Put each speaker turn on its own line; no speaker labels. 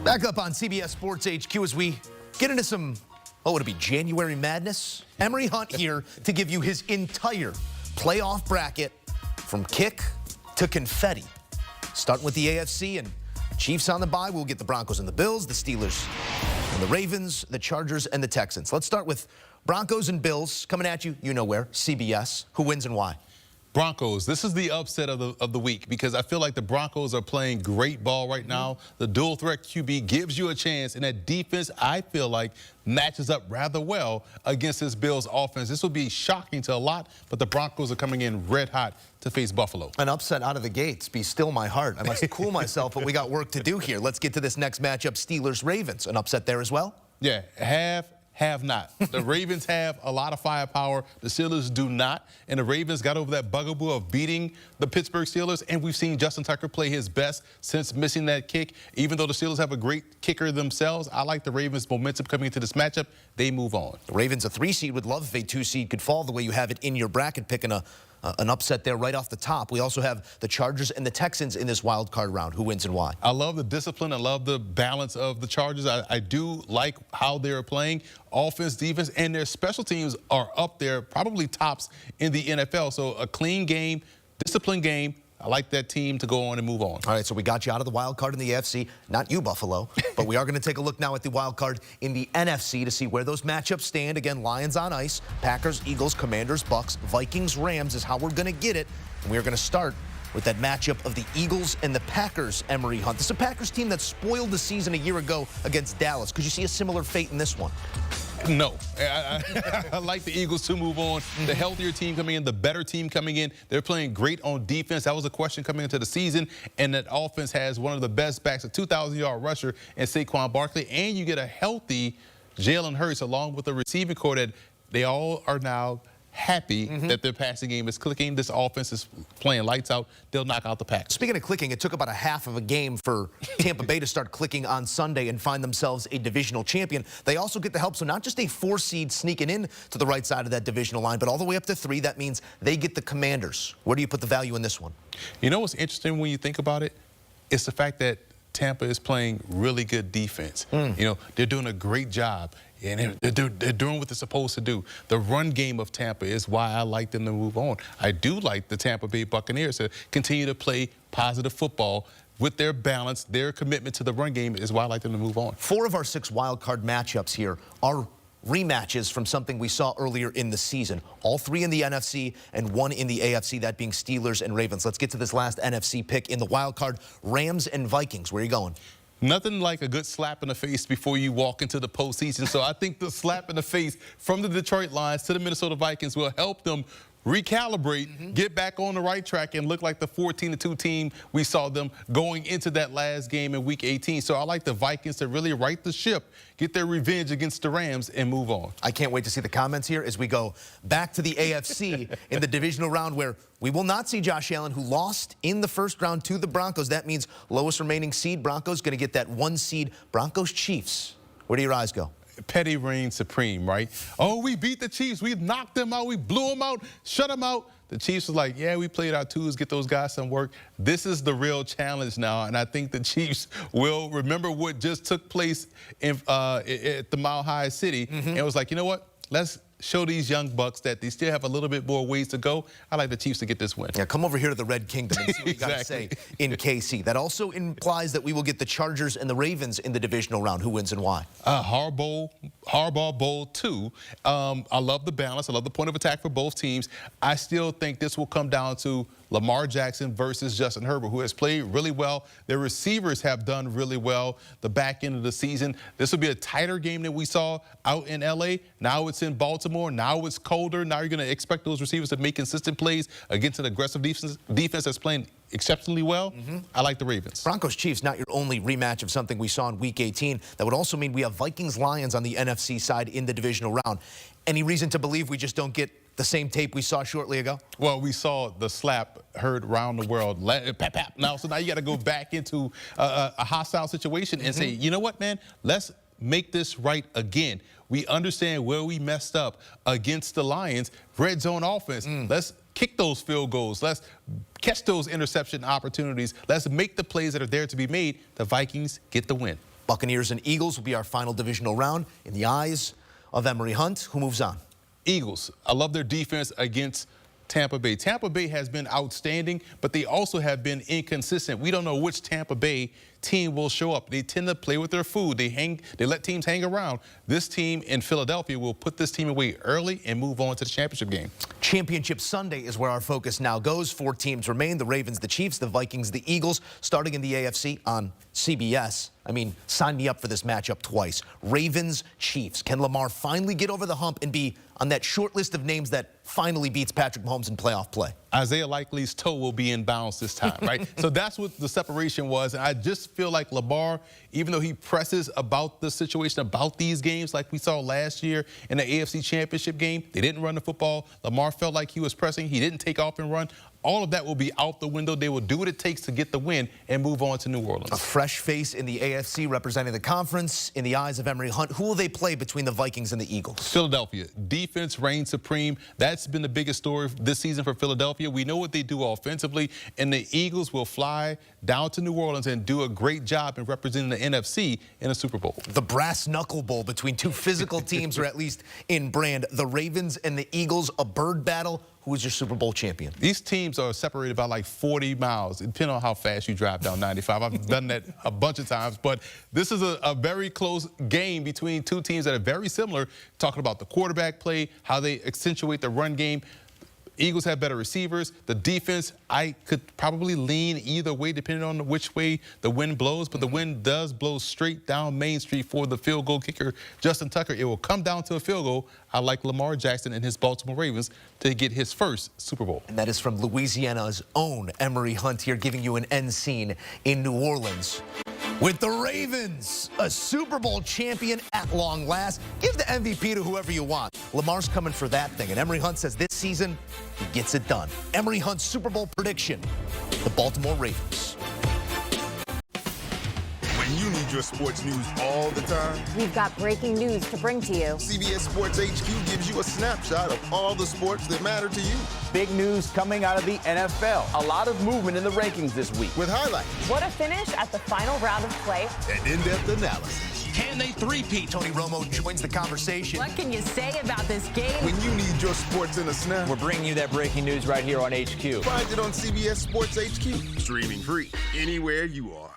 Back up on CBS Sports HQ as we get into some, what would it be, January madness? Emory Hunt here to give you his entire playoff bracket from kick to confetti. Starting with the AFC and Chiefs on the bye, we'll get the Broncos and the Bills, the Steelers and the Ravens, the Chargers and the Texans. Let's start with Broncos and Bills coming at you, you know where, CBS. Who wins and why?
Broncos. This is the upset of the week because I feel like the Broncos are playing great ball right now. The dual threat QB gives you a chance, and that defense, I feel like, matches up rather well against this Bills offense. This will be shocking to a lot, but the Broncos are coming in red hot to face Buffalo.
An upset out of the gates. Be still my heart. I must cool myself, but we got work to do here. Let's get to this next matchup, Steelers-Ravens. An upset there as well?
Yeah, have not. The Ravens have a lot of firepower. The Steelers do not. And the Ravens got over that bugaboo of beating the Pittsburgh Steelers. And we've seen Justin Tucker play his best since missing that kick. Even though the Steelers have a great kicker themselves, I like the Ravens' momentum coming into this matchup. They move on.
The Ravens, a 3 seed, would love if a 2 seed could fall the way you have it in your bracket, picking an upset there right off the top. We also have the Chargers and the Texans in this wild card round. Who wins and why?
I love the discipline. I love the balance of the Chargers. I do like how they're playing. Offense, defense, and their special teams are up there, probably tops in the NFL. So a clean game, disciplined game. I like that team to go on and move on.
All right, so we got you out of the wild card in the AFC. Not you, Buffalo, but we are going to take a look now at the wild card in the NFC to see where those matchups stand. Again, Lions on ice, Packers, Eagles, Commanders, Bucks, Vikings, Rams is how we're going to get it. And we are going to start with that matchup of the Eagles and the Packers, Emory Hunt. This is a Packers team that spoiled the season a year ago against Dallas. Could you see a similar fate in this one?
No. I like the Eagles to move on. The healthier team coming in, the better team coming in. They're playing great on defense. That was a question coming into the season. And that offense has one of the best backs, a 2,000-yard rusher in Saquon Barkley. And you get a healthy Jalen Hurts along with the receiving core that they all are now happy that their passing game is clicking. This offense is playing lights out. They'll knock out the Packers.
Speaking of clicking, it took about a half of a game for Tampa Bay to start clicking on Sunday and find themselves a divisional champion. They also get the help, so not just a 4 seed sneaking in to the right side of that divisional line, but all the way up to 3. That means they get the Commanders. Where do you put the value in this one?
You know what's interesting when you think about it? It's the fact that Tampa is playing really good defense. You know, they're doing a great job. And they're doing what they're supposed to do. The run game of Tampa is why I like them to move on. I do like the Tampa Bay Buccaneers to continue to play positive football with their balance. Their commitment to the run game is why I like them to move on. 4
of our 6 wild card matchups here are rematches from something we saw earlier in the season. All 3 in the NFC and 1 in the AFC, that being Steelers and Ravens. Let's get to this last NFC pick in the wild card, Rams and Vikings. Where are you going?
Nothing like a good slap in the face before you walk into the postseason. So I think the slap in the face from the Detroit Lions to the Minnesota Vikings will help them recalibrate, get back on the right track, and look like the 14-2 team we saw them going into that last game in Week 18. So I like the Vikings to really right the ship, get their revenge against the Rams, and move on.
I can't wait to see the comments here as we go back to the AFC in the divisional round where we will not see Josh Allen, who lost in the first round to the Broncos. That means lowest remaining seed, Broncos, going to get that 1 seed, Broncos-Chiefs. Where do your eyes go?
Petty reigns supreme, right? Oh, we beat the Chiefs. We knocked them out. We blew them out, shut them out. The Chiefs was like, yeah, we played our twos, get those guys some work. This is the real challenge now, and I think the Chiefs will remember what just took place in, at the Mile High City, and it was like, you know what? Let's show these young Bucks that they still have a little bit more ways to go. I like the Chiefs to get this win.
Yeah, come over here to the Red Kingdom and see what you got to say in KC. That also implies that we will get the Chargers and the Ravens in the divisional round. Who wins and why?
Harbaugh Bowl 2. I love the balance. I love the point of attack for both teams. I still think this will come down to Lamar Jackson versus Justin Herbert, who has played really well. Their receivers have done really well the back end of the season. This will be a tighter game than we saw out in L.A. Now it's in Baltimore. Now it's colder. Now you're going to expect those receivers to make consistent plays against an aggressive defense that's playing exceptionally well. I like the Ravens.
Broncos-Chiefs, not your only rematch of something we saw in Week 18. That would also mean we have Vikings-Lions on the NFC side in the divisional round. Any reason to believe we just don't get the same tape we saw shortly ago?
Well, we saw the slap heard around the world. Pap, pap. Now, so now you got to go back into a hostile situation and say, you know what, man? Let's make this right again. We understand where we messed up against the Lions. Red zone offense. Let's kick those field goals. Let's catch those interception opportunities. Let's make the plays that are there to be made. The Vikings get the win.
Buccaneers and Eagles will be our final divisional round in the eyes of Emory Hunt, who moves on.
Eagles. I love their defense against Tampa Bay. Tampa Bay has been outstanding, but they also have been inconsistent. We don't know which Tampa Bay team will show up. They tend to play with their food. They let teams hang around. This team in Philadelphia will put this team away early and move on to the championship game.
Championship Sunday is where our focus now goes. 4 teams remain: the Ravens, the Chiefs, the Vikings, the Eagles, starting in the AFC on CBS. I mean, sign me up for this matchup twice. Ravens, Chiefs. Can Lamar finally get over the hump and be on that short list of names that finally beats Patrick Mahomes in playoff play?
Isaiah Likely's toe will be in bounds this time, right? So that's what the separation was. And I just feel like Lamar, even though he presses about the situation, about these games like we saw last year in the AFC Championship game, they didn't run the football. Lamar felt like he was pressing. He didn't take off and run. All of that will be out the window. They will do what it takes to get the win and move on to New Orleans.
A fresh face in the AFC representing the conference. In the eyes of Emory Hunt, who will they play between the Vikings and the Eagles?
Philadelphia. Defense reigns supreme. That's been the biggest story this season for Philadelphia. We know what they do offensively, and the Eagles will fly down to New Orleans and do a great job in representing the NFC in a Super Bowl.
The brass knuckle bowl between 2 physical teams, or at least in brand. The Ravens and the Eagles, a bird battle. Who is your Super Bowl champion?
These teams are separated by like 40 miles, depending on how fast you drive down 95. I've done that a bunch of times, but this is a very close game between 2 teams that are very similar, talking about the quarterback play, how they accentuate the run game. Eagles have better receivers. The defense, I could probably lean either way depending on which way the wind blows, but the wind does blow straight down Main Street for the field goal kicker, Justin Tucker. It will come down to a field goal. I like Lamar Jackson and his Baltimore Ravens to get his first Super Bowl.
And that is from Louisiana's own Emory Hunt here, giving you an end scene in New Orleans. With the Ravens, a Super Bowl champion at long last. Give the MVP to whoever you want. Lamar's coming for that thing, and Emory Hunt says this season, he gets it done. Emory Hunt's Super Bowl prediction, the Baltimore Ravens.
When you need your sports news all the time,
we've got breaking news to bring to you.
CBS Sports HQ gives you a snapshot of all the sports that matter to you.
Big news coming out of the NFL. A lot of movement in the rankings this week.
With highlights.
What a finish at the final round of play.
And in-depth analysis.
Can they three-peat? Tony Romo joins the conversation.
What can you say about this game?
When you need your sports in a snap,
we're bringing you that breaking news right here on HQ.
Find it on CBS Sports HQ. Streaming free anywhere you are.